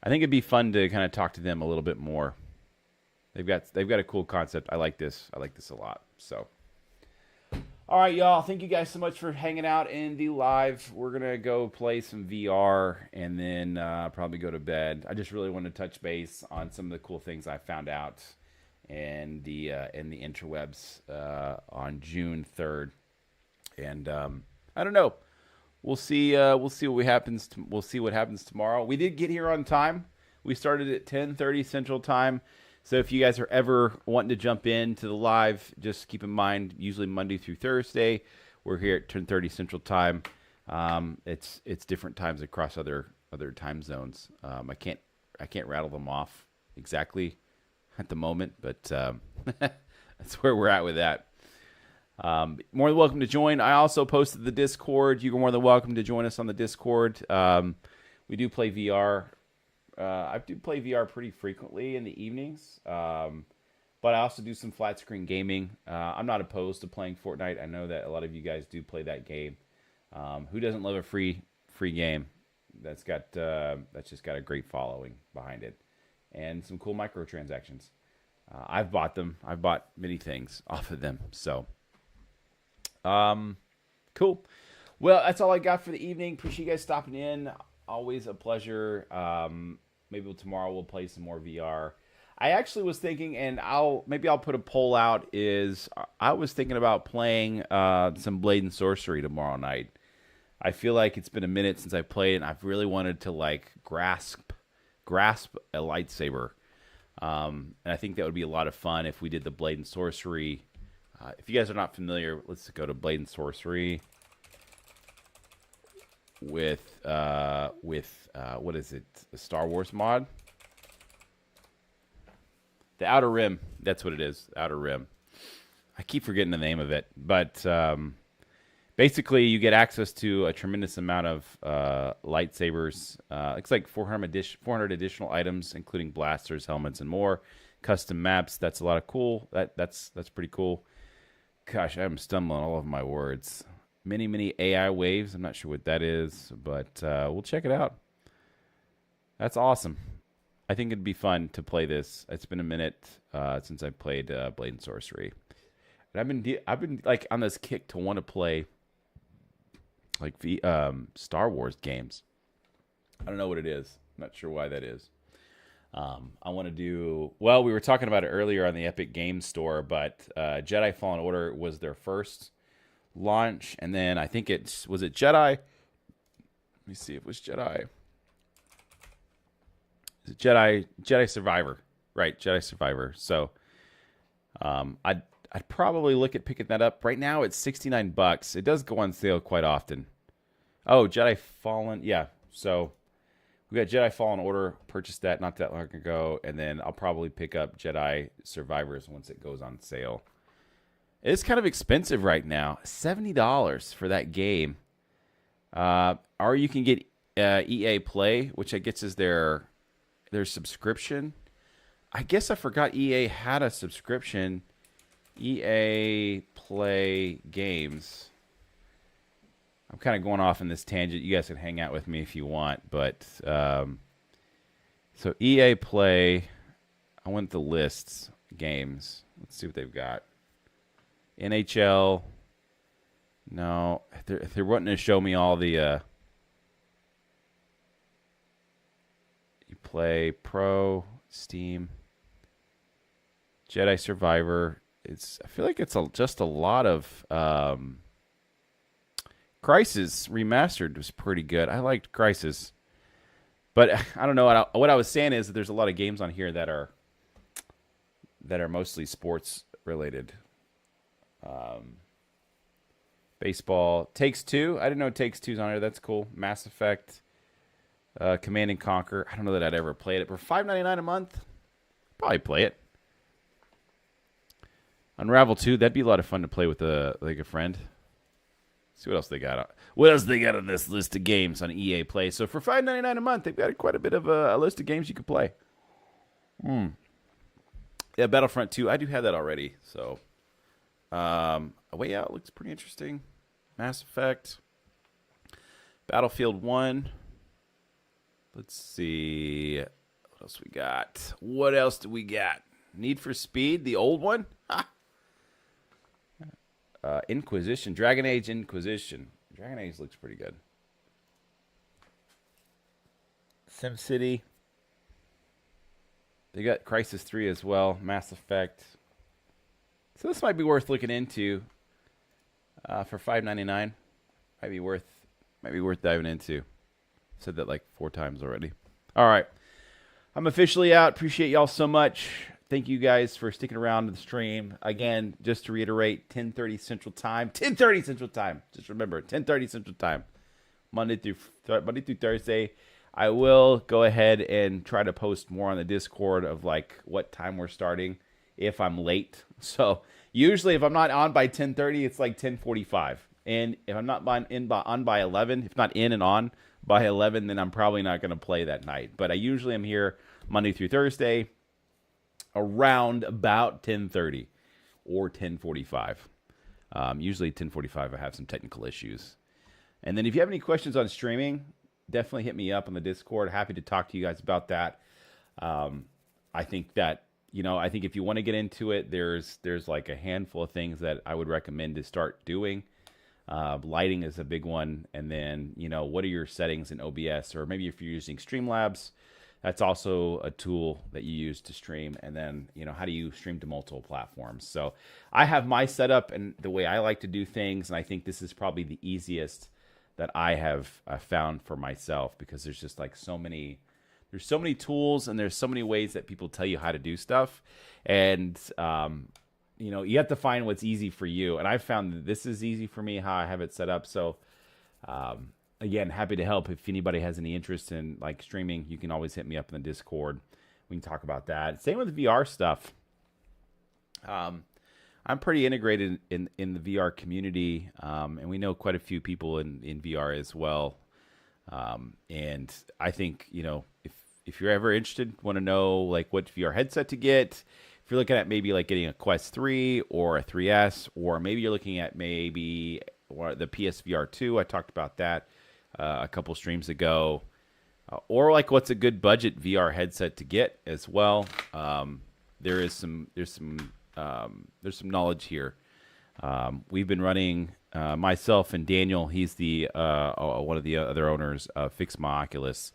I think it'd be fun to kind of talk to them a little bit more. They've got a cool concept. I like this. I like this a lot. So, all right, y'all. Thank you guys so much for hanging out in the live. We're gonna go play some VR and then probably go to bed. I just really want to touch base on some of the cool things I found out and the interwebs on June 3rd, and I don't know. We'll see what happens. We'll see what happens tomorrow. We did get here on time. We started at 10:30 Central Time. So if you guys are ever wanting to jump into the live, just keep in mind, usually Monday through Thursday, we're here at 10:30 Central Time. It's different times across other time zones. I can't rattle them off exactly at the moment, but that's where we're at with that. More than welcome to join. I also posted the Discord. You're more than welcome to join us on the Discord. We do play VR. I do play VR pretty frequently in the evenings, but I also do some flat screen gaming. I'm not opposed to playing Fortnite. I know that a lot of you guys do play that game. Who doesn't love a free game that's just got a great following behind it and some cool microtransactions? I've bought them. I've bought many things off of them. So, cool. Well, that's all I got for the evening. Appreciate you guys stopping in. Always a pleasure. Maybe tomorrow we'll play some more VR. I actually was thinking, and I'll put a poll out, I was thinking about playing some Blade and Sorcery tomorrow night. I feel like it's been a minute since I played, and I've really wanted to like grasp a lightsaber. And I think that would be a lot of fun if we did the Blade and Sorcery. If you guys are not familiar, let's go to Blade and Sorcery with what is it? The Star Wars mod? The Outer Rim. That's what it is. Outer Rim. I keep forgetting the name of it, but basically you get access to a tremendous amount of lightsabers. It's like 400 additional items, including blasters, helmets, and more. Custom maps. That's a lot of cool. That's pretty cool. Gosh, I'm stumbling all over my words. Many AI waves. I'm not sure what that is, but we'll check it out. That's awesome. I think it'd be fun to play this. It's been a minute since I played Blade and Sorcery, and I've been like on this kick to want to play like Star Wars games. I don't know what it is. I'm not sure why that is. I want to do, well, we were talking about it earlier on the Epic Games Store, but Jedi Fallen Order was their first launch, and then I think was it Jedi? Let me see if it was Jedi. Is it Jedi Survivor? Right, Jedi Survivor. So I'd probably look at picking that up. Right now it's $69. It does go on sale quite often. Oh, Jedi Fallen, yeah. So we got Jedi Fallen Order, purchased that not that long ago, and then I'll probably pick up Jedi Survivors once it goes on sale. It's kind of expensive right now, $70 for that game. Or you can get EA Play, which I guess is their subscription. I guess I forgot EA had a subscription. EA Play games. I'm kind of going off in this tangent. You guys can hang out with me if you want. But so EA Play, I want the lists games. Let's see what they've got. NHL. No, they're wanting to show me all the. You play Pro, Steam, Jedi Survivor. I feel like it's just a lot of. Crisis Remastered was pretty good. I liked Crisis. But I don't know. What I was saying is that there's a lot of games on here that are mostly sports related. Baseball. Takes-Two. I didn't know Takes-Two's on here. That's cool. Mass Effect. Command and Conquer. I don't know that I'd ever played it. For $5.99 a month, probably play it. Unravel 2. That'd be a lot of fun to play with a friend. See what else they got. What else they got on this list of games on EA Play? So for $5.99 a month, they've got quite a bit of a list of games you can play. Yeah, Battlefront 2. I do have that already. So, A Way Out looks pretty interesting. Mass Effect. Battlefield 1. Let's see. What else we got? What else do we got? Need for Speed, the old one? Ha! Inquisition. Dragon Age Inquisition. Dragon Age looks pretty good. SimCity. They got Crysis 3 as well. Mass Effect. So this might be worth looking into for $5.99. Might be worth diving into. Said that like 4 times already. All right. I'm officially out. Appreciate y'all so much. Thank you guys for sticking around to the stream. Again, just to reiterate, 10:30 Central Time. 10:30 Central Time. Just remember, 10:30 Central Time. Monday through Thursday. I will go ahead and try to post more on the Discord of like what time we're starting if I'm late. So usually if I'm not on by 10:30, it's like 10:45. And if I'm not on by 11, if not in and on by 11, then I'm probably not going to play that night. But I usually am here Monday through Thursday around about 10:30 or 10:45. Usually 10:45 I have some technical issues. And then if you have any questions on streaming, definitely hit me up on the Discord. Happy to talk to you guys about that. I think that, I think if you want to get into it, there's like a handful of things that I would recommend to start doing. Lighting is a big one. And then, what are your settings in OBS? Or maybe if you're using Streamlabs, that's also a tool that you use to stream. And then, how do you stream to multiple platforms? So I have my setup and the way I like to do things. And I think this is probably the easiest that I have found for myself, because there's just like there's so many tools and there's so many ways that people tell you how to do stuff. And, you have to find what's easy for you. And I found that this is easy for me, how I have it set up. So, again, happy to help. If anybody has any interest in like streaming, you can always hit me up in the Discord. We can talk about that. Same with VR stuff. I'm pretty integrated in the VR community, and we know quite a few people in VR as well. And I think, if you're ever interested, want to know like what VR headset to get, if you're looking at maybe like getting a Quest 3 or a 3S, or maybe you're looking at maybe the PSVR 2, I talked about that a couple streams ago, or like what's a good budget VR headset to get as well. There's some knowledge here. We've been running, myself and Daniel, he's the one of the other owners of Fix My Oculus.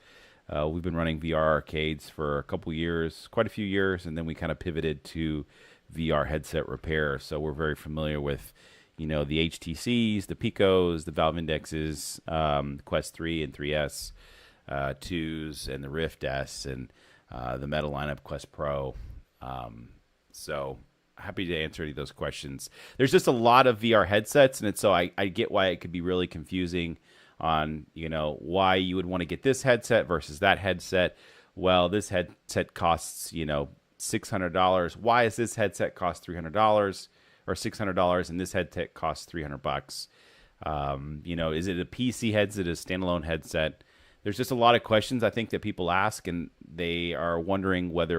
We've been running VR arcades for a couple years, quite a few years, and then we kind of pivoted to VR headset repair. So we're very familiar with, the HTCs, the Picos, the Valve Indexes, Quest 3 and 3S, 2s, and the Rift S, and the Meta lineup Quest Pro. So happy to answer any of those questions. There's just a lot of VR headsets, and so I get why it could be really confusing on, why you would want to get this headset versus that headset. Well, this headset costs, $600. Why is this headset cost $300 or $600 and this headset costs $300? Is it a PC headset, a standalone headset? There's just a lot of questions I think that people ask, and they are wondering what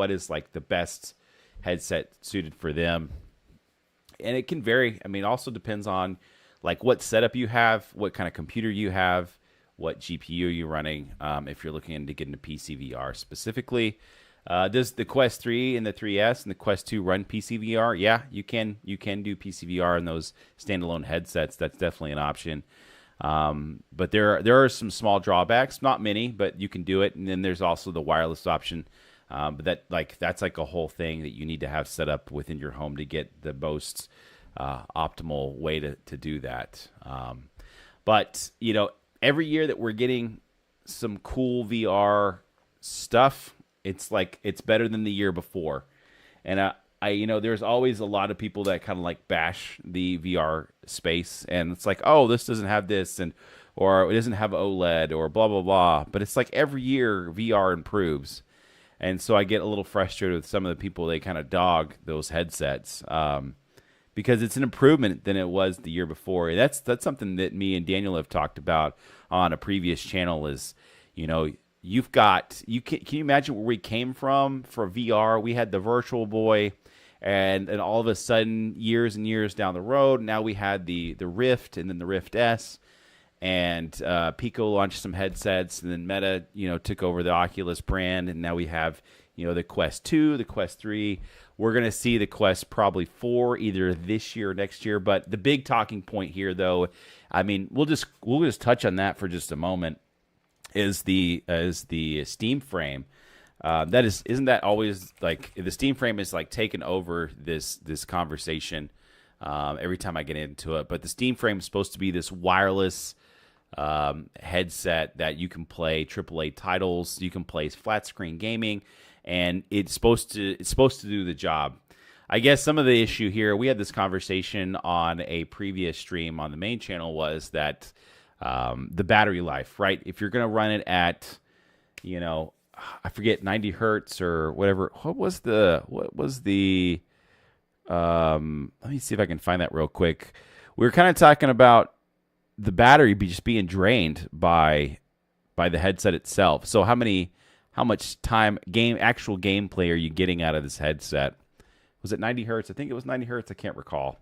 is like the best headset suited for them. And it can vary. I mean, it also depends on like what setup you have, what kind of computer you have, what GPU you're running. If you're looking to get into PC VR specifically, does the Quest 3 and the 3S and the Quest 2 run PC VR? Yeah, you can do PC VR in those standalone headsets. That's definitely an option. But there are some small drawbacks, not many, but you can do it. And then there's also the wireless option. But that's like a whole thing that you need to have set up within your home to get the most optimal way to do that. But every year that we're getting some cool VR stuff, it's like it's better than the year before. And there's always a lot of people that kind of like bash the VR space, and it's like, oh, this doesn't have this, or it doesn't have OLED, or blah blah blah. But it's like every year VR improves, and so I get a little frustrated with some of the people. They kind of dog those headsets because it's an improvement than it was the year before. And that's something that me and Daniel have talked about on a previous channel. Is can you imagine where we came from for VR? We had the Virtual Boy. And all of a sudden, years and years down the road, now we had the Rift and then the Rift S, and Pico launched some headsets, and then Meta, took over the Oculus brand, and now we have, the Quest 2, the Quest 3. We're gonna see the Quest probably 4 either this year or next year. But the big talking point here, though, I mean, we'll just touch on that for just a moment, is the Steam frame. Isn't that always like the Steam frame is like taking over this conversation every time I get into it. But the Steam frame is supposed to be this wireless headset that you can play AAA titles, you can play flat screen gaming, and it's supposed to do the job. I guess some of the issue here, we had this conversation on a previous stream on the main channel, was that the battery life, right? If you're going to run it at, I forget, 90 hertz or whatever. What was the let me see if I can find that real quick. We were kind of talking about the battery just being drained by the headset itself. So how much time actual gameplay are you getting out of this headset? Was it 90 hertz? I think it was 90 hertz. I can't recall.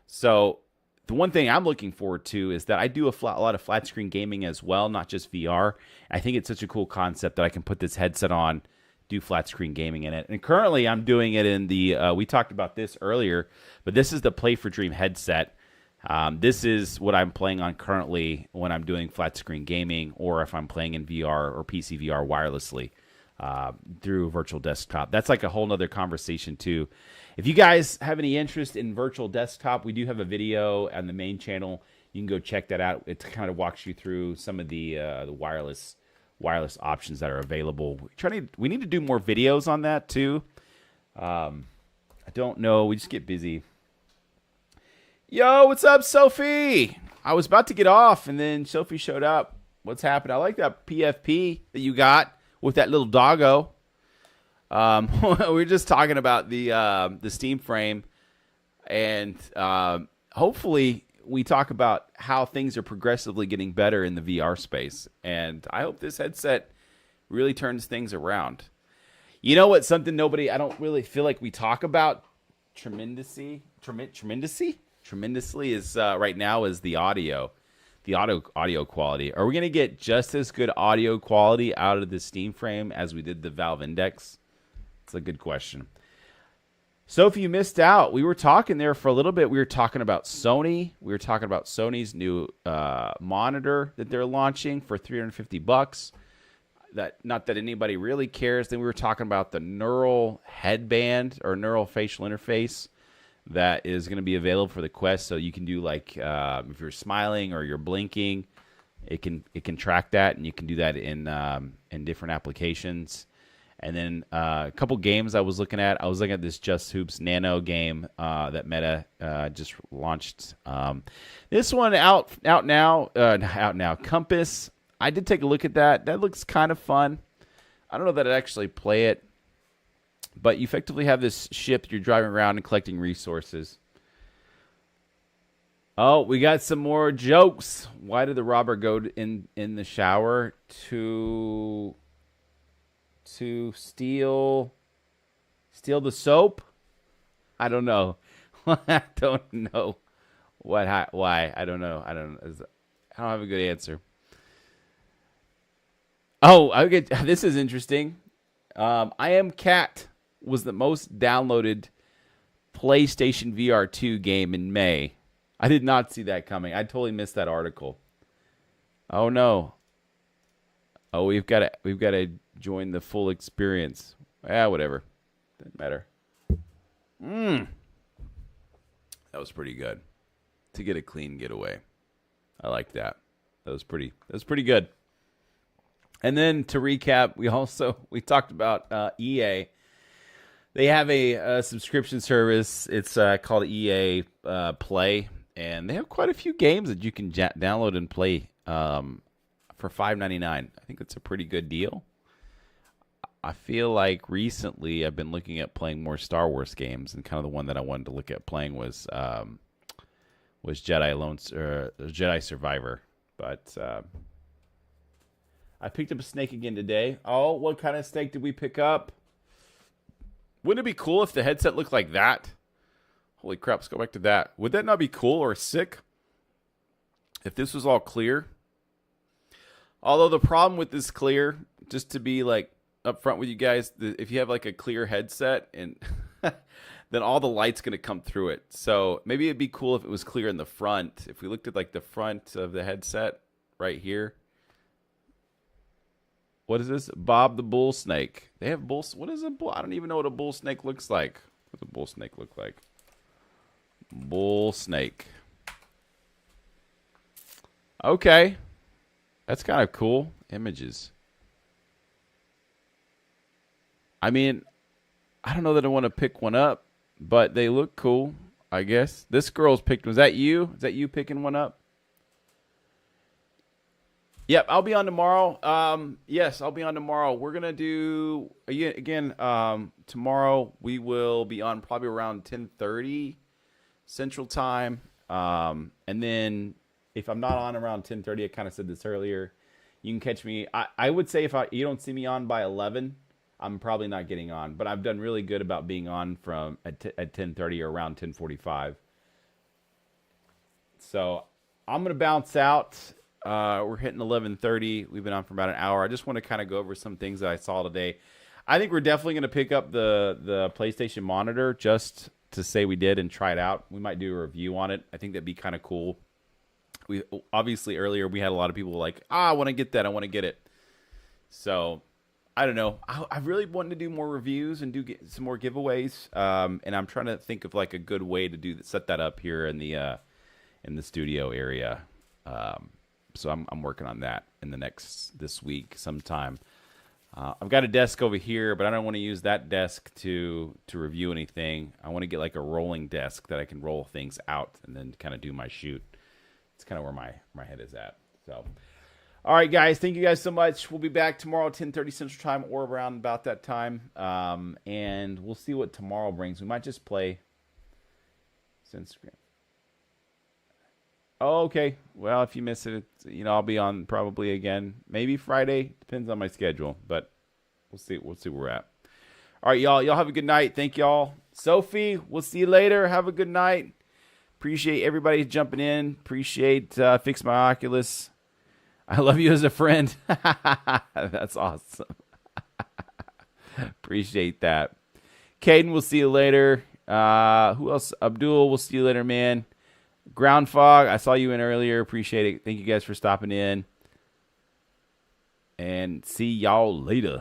So the one thing I'm looking forward to is that I do a lot of flat screen gaming as well, not just VR. I think it's such a cool concept that I can put this headset on, do flat screen gaming in it. And currently I'm doing it in the, we talked about this earlier, but this is the Play for Dream headset. This is what I'm playing on currently when I'm doing flat screen gaming, or if I'm playing in VR or PC VR wirelessly through virtual desktop. That's like a whole nother conversation too. If you guys have any interest in virtual desktop, we do have a video on the main channel. You can go check that out. It kind of walks you through some of the wireless options that are available. We need to do more videos on that too. I don't know. We just get busy. Yo, what's up, Sophie? I was about to get off, and then Sophie showed up. What's happened? I like that PFP that you got with that little doggo. We were just talking about the Steam frame, and hopefully we talk about how things are progressively getting better in the VR space. And I hope this headset really turns things around. You know what? Something I don't really feel like we talk about tremendously is right now is the audio quality. Are we going to get just as good audio quality out of the Steam frame as we did the Valve Index? It's a good question. So if you missed out, we were talking there for a little bit. We were talking about Sony. We were talking about Sony's new monitor that they're launching for $350. that not that anybody really cares. Then we were talking about the neural headband or neural facial interface that is going to be available for the Quest. So you can do like if you're smiling or you're blinking, it can track that, and you can do that in different applications. And then a couple games I was looking at. I was looking at this Just Hoops Nano game that Meta just launched. This one out now. Compass. I did take a look at that. That looks kind of fun. I don't know that I'd actually play it, but you effectively have this ship. You're driving around and collecting resources. Oh, we got some more jokes. Why did the robber go in the shower to steal the soap? I don't know. I don't know why. I don't know. I don't have a good answer. Oh, this is interesting. I Am Cat was the most downloaded PlayStation VR 2 game in May. I did not see that coming. I totally missed that article. Oh no. Oh, we've got to join the full experience. Yeah, whatever. Doesn't matter. That was pretty good. To get a clean getaway. I like that. That was pretty good. And then to recap, we talked about EA. They have a subscription service. It's called EA Play, and they have quite a few games that you can download and play for $5.99. I think that's a pretty good deal. I feel like recently I've been looking at playing more Star Wars games, and kind of the one that I wanted to look at playing was Jedi Survivor. But I picked up a snake again today. Oh, what kind of snake did we pick up? Wouldn't it be cool if the headset looked like that? Holy crap, let's go back to that. Would that not be cool or sick if this was all clear? Although the problem with this clear, just to be like upfront with you guys, if you have like a clear headset, and then all the light's going to come through it. So maybe it'd be cool if it was clear in the front. If we looked at like the front of the headset right here. What is this? Bob the bull snake. They have bulls. What is a bull? I don't even know what a bull snake looks like. What does a bull snake look like? Bull snake. Okay. That's kind of cool. Images. I mean, I don't know that I want to pick one up, but they look cool, I guess. This girl's picked. Was that you? Is that you picking one up? Yep, I'll be on tomorrow. Yes, I'll be on tomorrow. We're going to do, again, tomorrow we will be on probably around 10:30 Central Time. And then if I'm not on around 10:30, I kind of said this earlier, you can catch me. I would say if you don't see me on by 11, I'm probably not getting on. But I've done really good about being on at 10:30 or around 10:45. So I'm going to bounce out. We're hitting 11:30. We've been on for about an hour. I just want to kind of go over some things that I saw today. I think we're definitely going to pick up the PlayStation monitor just to say we did and try it out. We might do a review on it. I think that'd be kind of cool. We obviously earlier we had a lot of people like, I want to get that. I want to get it. So I don't know. I really wanted to do more reviews and get some more giveaways. And I'm trying to think of like a good way to set that up here in the studio area. So I'm working on that this week sometime. I've got a desk over here, but I don't want to use that desk to review anything. I want to get like a rolling desk that I can roll things out and then kind of do my shoot. It's kind of where my head is at. So, all right, guys, thank you guys so much. We'll be back tomorrow at 10:30 Central Time or around about that time, and we'll see what tomorrow brings. We might just play Instagram. Oh, okay. Well, if you miss it, I'll be on probably again. Maybe Friday. Depends on my schedule, but we'll see. We'll see where we're at. All right, y'all. Y'all have a good night. Thank y'all. Sophie, we'll see you later. Have a good night. Appreciate everybody jumping in. Appreciate Fix My Oculus. I love you as a friend. That's awesome. Appreciate that. Caden, we'll see you later. Who else? Abdul, we'll see you later, man. Ground Fog, I saw you in earlier. Appreciate it. Thank you guys for stopping in. and see y'all later.